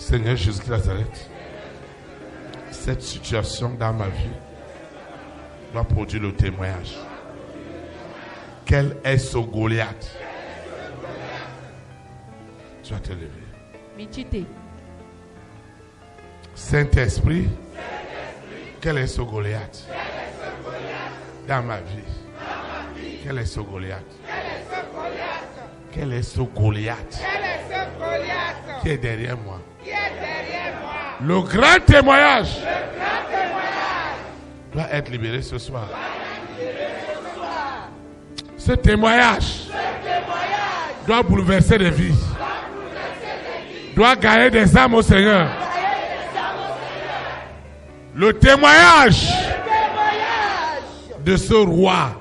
Seigneur Jésus de Nazareth, cette situation dans ma vie doit produire le témoignage. Quel est ce Goliath? Tu vas te lever. Saint-Esprit, quel est ce Goliath? Dans ma vie. Quel est ce Goliath? Quel est ce Goliath? Qui est derrière moi? Le grand témoignage doit être libéré ce soir. Ce témoignage doit bouleverser des vies. Doit gagner des âmes au Seigneur. Le témoignage de ce roi,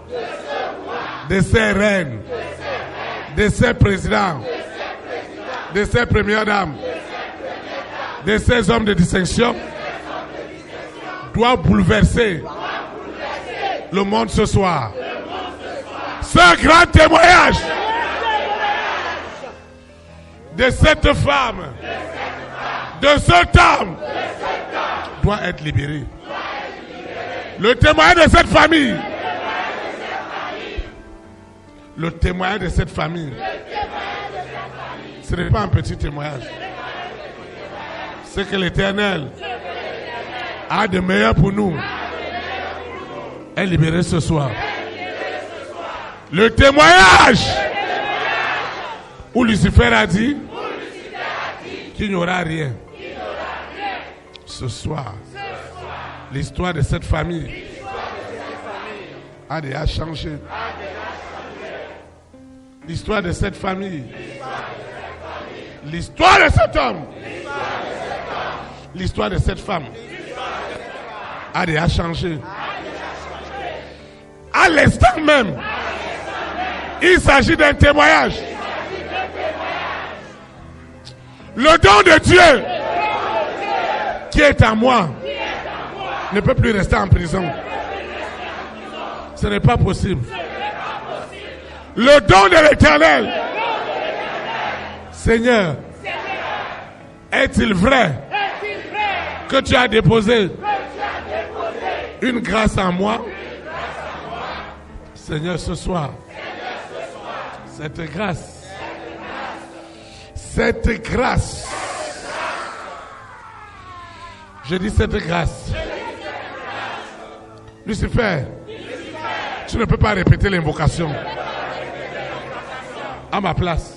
de ces reines, de ces présidents, de ces premières dames, de ces hommes de distinction doit bouleverser le monde ce soir. Ce grand témoignage de cette femme, de cet homme doit être libéré. Le témoignage de cette famille, le témoignage de cette famille, ce n'est pas un petit témoignage. Ce que l'Éternel a de meilleur pour nous est libéré ce soir. Le témoignage où Lucifer a dit qu'il n'y aura rien. Ce soir, l'histoire de cette famille a déjà changé. L'histoire de cette famille, l'histoire de cet homme, l'histoire de cette femme a déjà changé. À l'instant même, il s'agit d'un témoignage. Le don de Dieu qui est en moi ne peut plus rester en prison. Ce n'est pas possible. Le don de l'Éternel, Seigneur, est-il vrai que tu as déposé une grâce en moi? Seigneur, ce soir, cette grâce, je dis cette grâce. Lucifer, tu ne peux pas répéter l'invocation à ma place.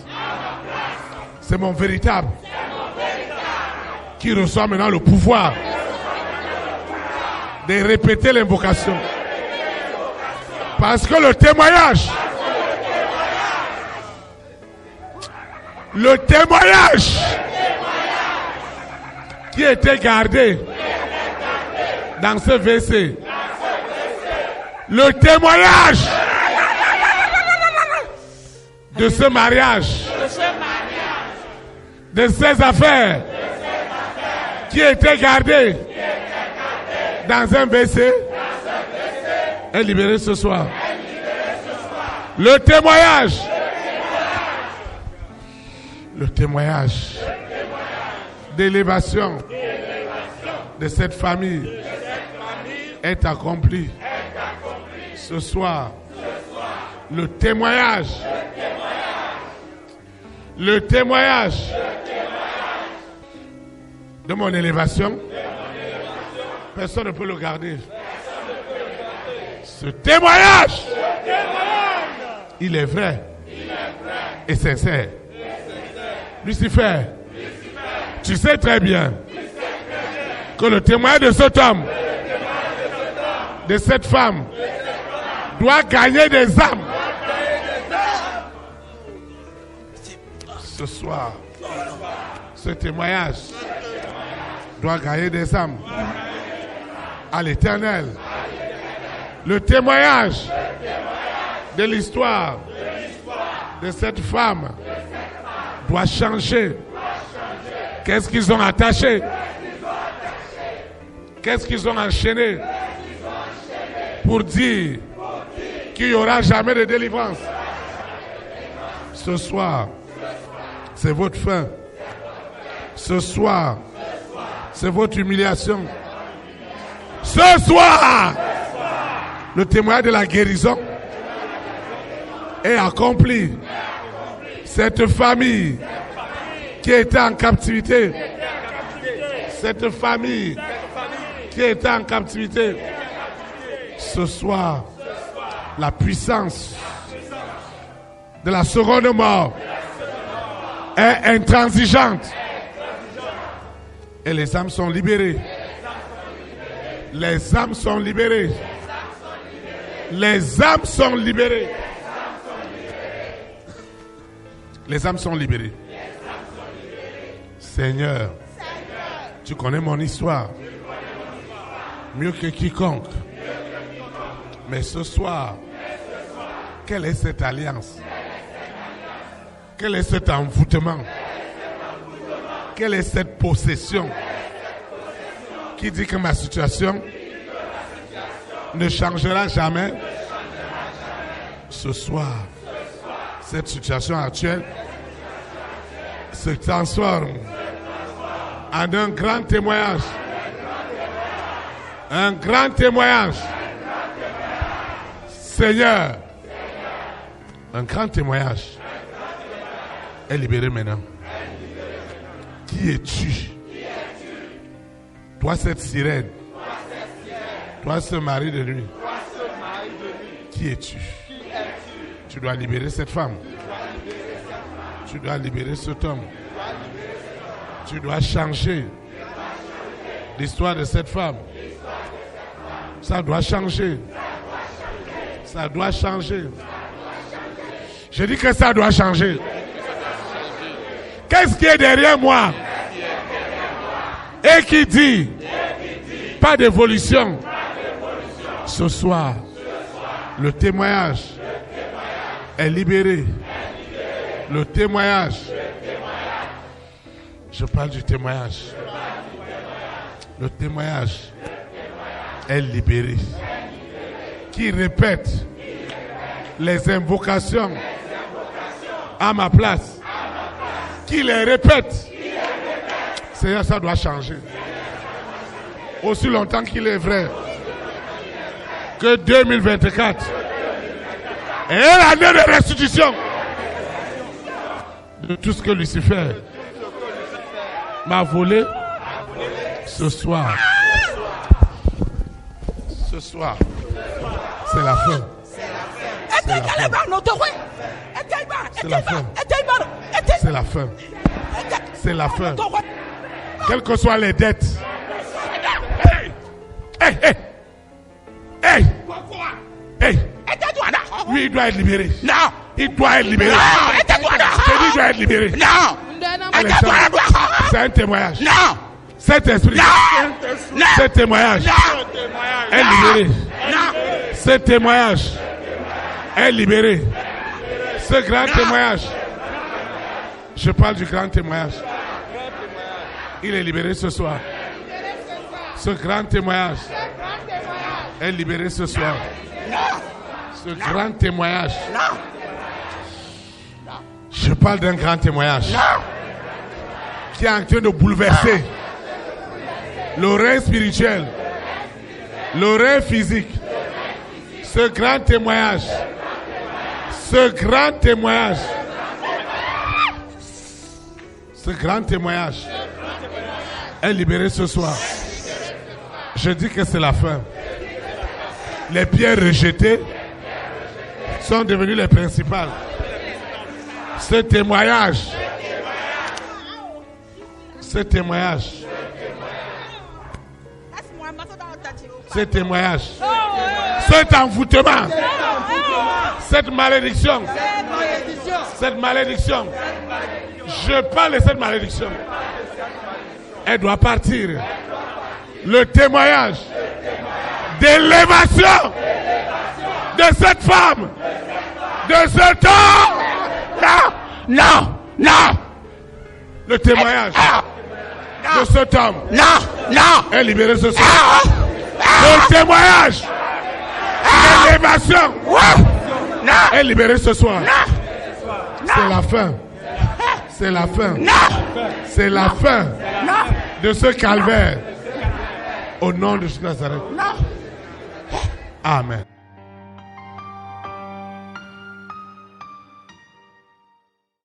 C'est mon véritable qui reçoit maintenant le pouvoir de répéter l'invocation. Parce que le témoignage qui était gardé dans ce WC, le témoignage de ce mariage, de ces affaires qui étaient gardées dans un WC est libéré ce soir. Le témoignage d'élévation de cette famille est accompli ce soir. Le témoignage de mon élévation, personne ne peut le garder. Ce témoignage, il est vrai et sincère. Lucifer, tu sais très bien que le témoignage de cet homme, de cette femme, doit gagner des âmes. Ce soir, ce témoignage doit gagner des âmes à l'Éternel. Le témoignage de l'histoire de cette femme doit changer. Qu'est-ce qu'ils ont attaché? Qu'est-ce qu'ils ont enchaîné pour dire qu'il n'y aura jamais de délivrance? Ce soir, c'est votre fin. Ce soir, c'est votre humiliation. Ce soir, le témoignage de la guérison est accompli. Cette famille qui était en captivité, cette famille qui était en captivité, ce soir, la puissance de la seconde mort est intransigeante. Et les âmes sont libérées. Les âmes sont libérées. Les âmes sont libérées. Les âmes sont libérées. Seigneur, tu connais mon histoire mieux que quiconque. Mais ce soir, quelle est cette alliance? Quel est cet envoûtement? Quelle est cette possession qui dit que ma situation ne changera jamais? Ce soir, cette situation actuelle se transforme en un grand témoignage. Un grand témoignage. Seigneur, un grand témoignage est libéré maintenant. Qui es-tu? Toi, cette sirène. Toi, ce mari de nuit. Qui es-tu? Tu dois libérer cette femme. Tu dois libérer cet homme. Tu dois changer l'histoire de cette femme. Ça doit changer. Ça doit changer. Je dis que ça doit changer. Qu'est-ce qui est derrière moi? Et qui dit pas d'évolution. Ce soir, le témoignage est libéré. Le témoignage. Je parle du témoignage. Le témoignage est libéré. Qui répète les invocations à ma place. Qui les répète. Seigneur, ça doit changer. Aussi longtemps qu'il est vrai que 2024 est l'année de restitution de tout ce que Lucifer m'a volé ce soir. Ce soir, c'est la fin. C'est la fin. C'est la fin. C'est la fin. C'est la fin. Quelles que soient les dettes. Hey! Hey! Hey! Hey! Lui, il doit être libéré. Non! Il doit être libéré. Non! Il doit être libéré. Non! C'est un témoignage. Non! Cet esprit. Non! Ce témoignage est libéré. Non! Ce témoignage est libéré. Ce grand témoignage. Je parle du grand témoignage. Il est libéré ce soir. Ce grand témoignage est libéré ce soir. Ce grand témoignage. Je parle d'un grand témoignage qui est en train de bouleverser l'oreille spirituelle, l'oreille physique. Ce grand témoignage. Ce grand témoignage. Ce grand témoignage est libéré ce soir. Je dis que c'est la fin. Les pierres rejetées sont devenues les principales. Ce témoignage, cet envoûtement, cette malédiction, je parle de cette malédiction. Elle doit partir. Le témoignage d'élévation de cette femme, de cet homme. Non. Le témoignage de cet homme est libéré ce soir. Le témoignage d'élévation est libéré ce soir. C'est la fin. C'est la fin. Non. C'est la fin Non. de ce calvaire. Au nom de Jésus de Nazareth. Non. Amen.